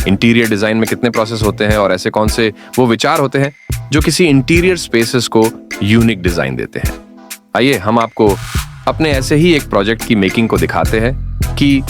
Interior design में कितने process होते हैं और ऐसे कौन से वो विचार होते हैं जो किसी इंटीरियर स्पेसेस को यूनिक डिजाइन देते हैं। आइए हम आपको अपने ऐसे ही एक प्रोजेक्ट की मेकिंग को दिखाते हैं कि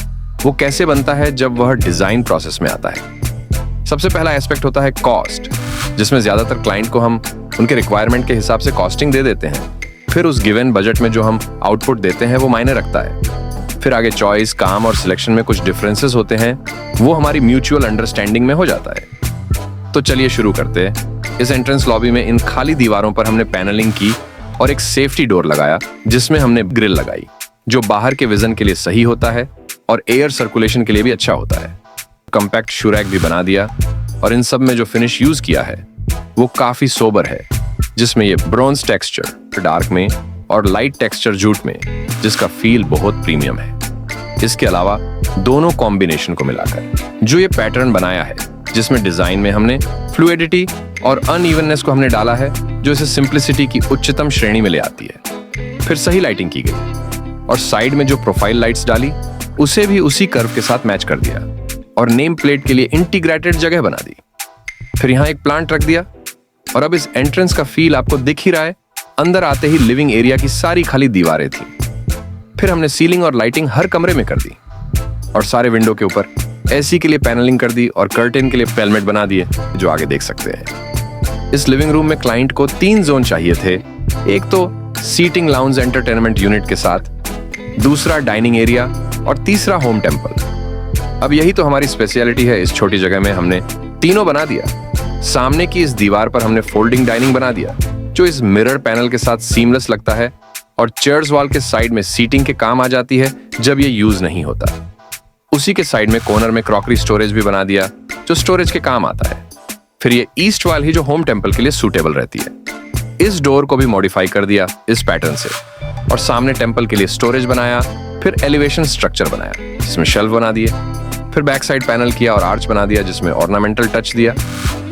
वो कैसे बनता है जब वह डिजाइन प्रोसेस में आता है। सबसे पहला एस्पेक्ट होता है कॉस्ट, जिसमें ज्यादातर क्लाइंट को हम उनके रिक्वायरमेंट के हिसाब से कॉस्टिंग दे देते हैं। फिर उस गिवन बजट में जो हम आउटपुट देते हैं वो मायने रखता है। फिर आगे चॉइस, काम और सिलेक्शन में कुछ डिफरेंसेस होते हैं, वो हमारी म्यूचुअल अंडरस्टैंडिंग में हो जाता है। तो चलिए शुरू करते हैं। इस एंट्रेंस लॉबी में इन खाली दीवारों पर हमने पैनलिंग की और एक सेफ्टी डोर लगाया जिसमें हमने ग्रिल लगाई, जो बाहर के विजन के लिए सही होता है और एयर सर्कुलेशन के लिए भी अच्छा होता है। कॉम्पैक्ट शू रैक भी बना दिया और इन सब में जो फिनिश यूज किया है वो काफी सोबर है, जिसमें ये ब्रॉन्ज टेक्सचर डार्क में और लाइट टेक्सचर जूट में, जिसका फील बहुत प्रीमियम है। इसके अलावा दोनों कॉम्बिनेशन को मिलाकर जो ये पैटर्न बनाया है, जिसमें डिजाइन में हमने फ्लूइडिटी और अनइवननेस को हमने डाला है, जो इसे सिंप्लिसिटी की उच्चतम श्रेणी में ले आती है। फिर सही लाइटिंग की गई और साइड में जो प्रोफाइल लाइट्स डाली उसे भी उसी कर्व के साथ मैच कर दिया और नेम प्लेट के लिए इंटीग्रेटेड जगह बना दी। फिर यहाँ एक प्लांट रख दिया और अब इस एंट्रेंस का फील आपको दिख ही रहा है। अंदर आते ही लिविंग एरिया की सारी खाली दीवारें थी। फिर हमने सीलिंग और लाइटिंग हर कमरे में कर दी और सारे विंडो के ऊपर एसी के लिए पैनलिंग कर दी और कर्टेन के लिए पेलमेट बना दिए, जो आगे देख सकते हैं। इस लिविंग रूम में क्लाइंट को 3 जोन चाहिए थे। एक तो सीटिंग लाउंज एंटरटेनमेंट यूनिट के साथ, दूसरा डाइनिंग एरिया और तीसरा होम टेम्पल। अब यही तो हमारी स्पेशलिटी है। इस छोटी जगह में हमने तीनों बना दिया। सामने की इस दीवार पर हमने फोल्डिंग डाइनिंग बना दिया, जो इस मिरर पैनल के साथ सीमलेस लगता है और चेयर्स वॉल के साइड में सीटिंग के काम आ जाती है जब ये यूज नहीं होता। उसी के साइड में कॉर्नर में क्रॉकरी स्टोरेज भी बना दिया, जो स्टोरेज के काम आता है। फिर ये ईस्ट वॉल ही जो होम टेम्पल के लिए सूटेबल रहती है। इस डोर को भी मॉडिफाई कर दिया इस पैटर्न से और सामने टेम्पल के लिए स्टोरेज बनाया। फिर एलिवेशन स्ट्रक्चर बनाया जिसमें शेल्फ बना दिए। फिर बैक साइड पैनल किया और आर्च बना दिया जिसमें ऑर्नामेंटल टच दिया।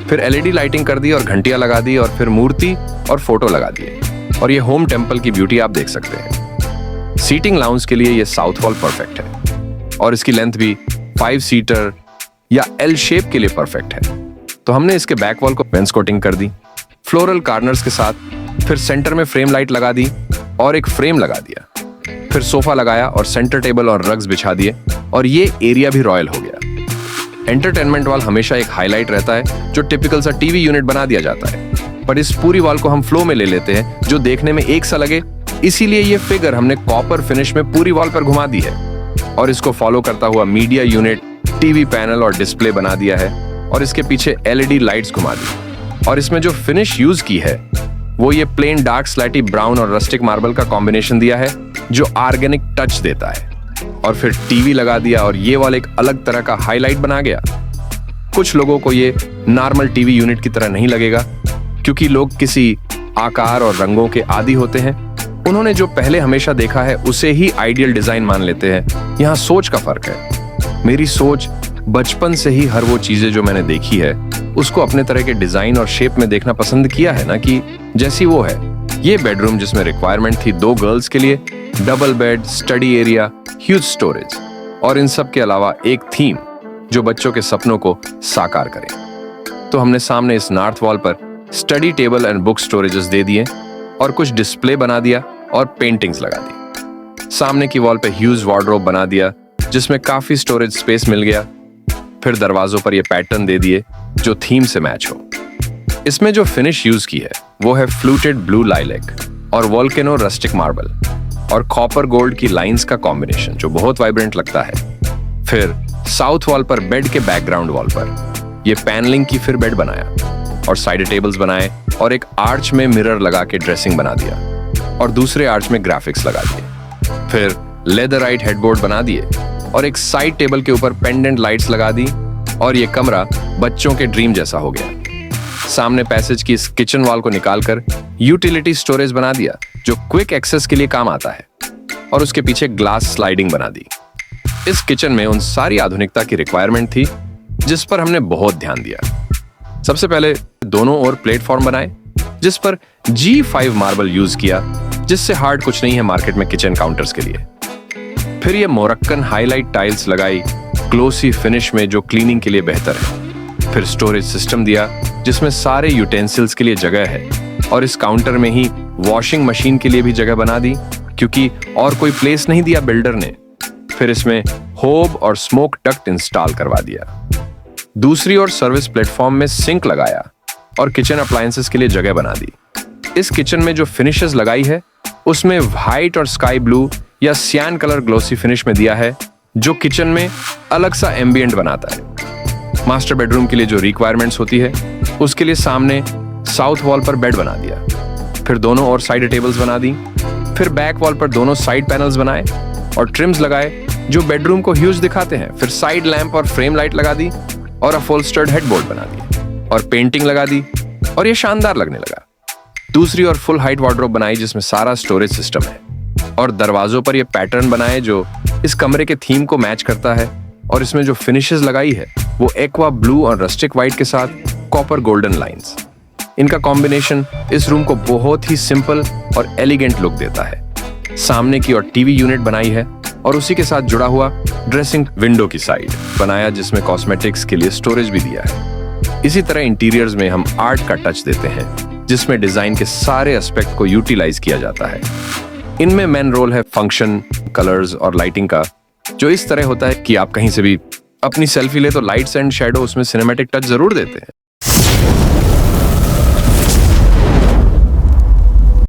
फिर एलईडी लाइटिंग कर दी और घंटियां लगा दी और फिर मूर्ति और फोटो लगा दिए। और ये होम टेम्पल की ब्यूटी आप देख सकते हैं। सीटिंग लाउंज के लिए ये साउथ वॉल परफेक्ट है और इसकी लेंथ भी 5 सीटर या एल शेप के लिए परफेक्ट है। तो हमने इसके बैक वॉल को पेंस कोटिंग कर दी फ्लोरल कार्नर्स के साथ। फिर सेंटर में फ्रेम लाइट लगा दी और एक फ्रेम लगा दिया। फिर सोफा लगाया और सेंटर टेबल और रग्स बिछा दिए और ये एरिया भी रॉयल हो गया। एंटरटेनमेंट वॉल हमेशा एक हाईलाइट रहता है, जो टिपिकल सा टीवी यूनिट बना दिया जाता है, पर इस पूरी वॉल को हम फ्लो में ले लेते हैं जो देखने में एक सा लगे। इसीलिए ये फिगर हमने कॉपर फिनिश में पूरी वॉल पर घुमा दी है और इसको फॉलो करता हुआ मीडिया यूनिट, टीवी पैनल और डिस्प्ले बना दिया है और इसके पीछे एलईडी लाइट्स घुमा दी। और इसमें जो फिनिश यूज की है वो ये प्लेन डार्क स्लैटी ब्राउन और रस्टिक मार्बल का कॉम्बिनेशन दिया है, जो ऑर्गेनिक टच देता है। और फिर टीवी लगा दिया और ये वाला एक अलग तरह का हाईलाइट बना गया। कुछ लोगों को ये नॉर्मल टीवी यूनिट की तरह नहीं लगेगा, क्योंकि लोग किसी आकार और रंगों के आदी होते हैं। उन्होंने जो पहले हमेशा देखा है उसे ही आइडियल डिजाइन मान लेते हैं। यहाँ सोच का फर्क है। मेरी सोच बचपन से ही हर वो चीजें जो मैंने देखी है उसको अपने तरह के डिजाइन और शेप में देखना पसंद किया है ना, कि जैसी वो है। ये बेडरूम जिसमें रिक्वायरमेंट थी 2 गर्ल्स के लिए, double bed, study area, huge storage और इन सब के अलावा एक थीम जो बच्चों के सपनों को साकार करे। तो हमने सामने इस नॉर्थ वॉल पर study table and book storages दे दिए और कुछ डिस्प्ले बना दिया और पेंटिंग्स लगा दी। सामने की वॉल पे ह्यूज वार्डरोब बना दिया जिसमें काफी स्टोरेज स्पेस मिल गया। फिर दरवाजों पर ये पैटर्न दे दिए जो थीम से मैच हो। इसमें जो फिनिश यूज की है वो है फ्लूटेड ब्लू लाइलैक और वोल्केनो रस्टिक मार्बल और कॉपर गोल्ड की लाइंस का कॉम्बिनेशन, जो बहुत वाइब्रेंट लगता है। फिर साउथ वॉल पर बेड के बैकग्राउंड वॉल पर ये पैनलिंग की फिर बेड बनाया और साइड टेबल्स बनाए और एक आर्च में मिरर लगा के ड्रेसिंग बना दिया और दूसरे आर्च में ग्राफिक्स लगा दिए। फिर लेदराइट हेडबोर्ड बना दिए और एक साइड टेबल के ऊपर पेंडेंट लाइट्स लगा दी और ये कमरा बच्चों के ड्रीम जैसा हो गया। सामने पैसेज की इस किचन वॉल को निकालकर यूटिलिटी स्टोरेज बना दिया जो क्विक एक्सेस के लिए काम आता है और उसके पीछे ग्लास स्लाइडिंग बना दी। इस किचन में उन सारी आधुनिकता की रिक्वायरमेंट थी जिस पर हमने बहुत ध्यान दिया। सबसे पहले दोनों ओर प्लेटफॉर्म बनाए जिस पर G5 मार्बल यूज किया, जिससे हार्ड कुछ नहीं है मार्केट में किचन काउंटर्स के लिए। फिर ये मोरक्कन हाईलाइट टाइल्स लगाई ग्लोसी फिनिश में जो क्लीनिंग के लिए बेहतर है। फिर स्टोरेज सिस्टम दिया जिसमें सारे यूटेंसिल्स के लिए जगह है, और इस काउंटर में ही वॉशिंग मशीन के लिए भी जगह बना दी क्योंकि और कोई प्लेस नहीं दिया बिल्डर ने। फिर इसमें होब और स्मोक डक्ट इंस्टॉल करवा दिया। दूसरी ओर सर्विस प्लेटफॉर्म में सिंक लगाया और किचन अप्लायंसेस के लिए जगह बना दी। इस किचन में जो फिनिशेस लगाई है उसमें व्हाइट और स्काई ब्लू या सियान कलर ग्लोसी फिनिश में दिया है, जो किचन में अलग सा एम्बियंट बनाता है। मास्टर बेडरूम के लिए जो रिक्वायरमेंट्स होती है उसके लिए सामने साउथ वॉल पर बेड बना दिया। फिर दोनों और साइड टेबल्स बना दी। फिर बैक वॉल पर दोनों साइड पैनल्स बनाए और ट्रिम्स लगाए जो बेडरूम को ह्यूज दिखाते हैं। फिर साइड लैंप और फ्रेम लाइट लगा दी और अपहोल्स्टर्ड हेडबोर्ड बना दी और पेंटिंग लगा दी और ये शानदार लगने लगा। दूसरी ओर फुल हाइट वार्डरोब बनाई जिसमें सारा स्टोरेज सिस्टम है, और दरवाजों पर ये पैटर्न बनाए जो इस कमरे के थीम को मैच करता है। और इसमें जो फिनिशेस लगाई है वो एक्वा ब्लू और रस्टिक व्हाइट के साथ कॉपर गोल्डन लाइंस। इनका कॉम्बिनेशन इस रूम को बहुत ही सिंपल और एलिगेंट लुक देता है। सामने की ओर टीवी यूनिट बनाई है और उसी के साथ जुड़ा हुआ ड्रेसिंग विंडो की साइड बनाया जिसमें कॉस्मेटिक्स के लिए स्टोरेज भी दिया है। इसी तरह इंटीरियर्स में हम आर्ट का टच देते हैं जिसमें डिजाइन के सारे एस्पेक्ट को यूटिलाइज किया जाता है। इनमें मेन रोल है फंक्शन, कलर्स और लाइटिंग का, जो इस तरह होता है कि आप कहीं से भी अपनी सेल्फी ले तो लाइट्स एंड शैडो उसमें सिनेमैटिक टच जरूर देते हैं।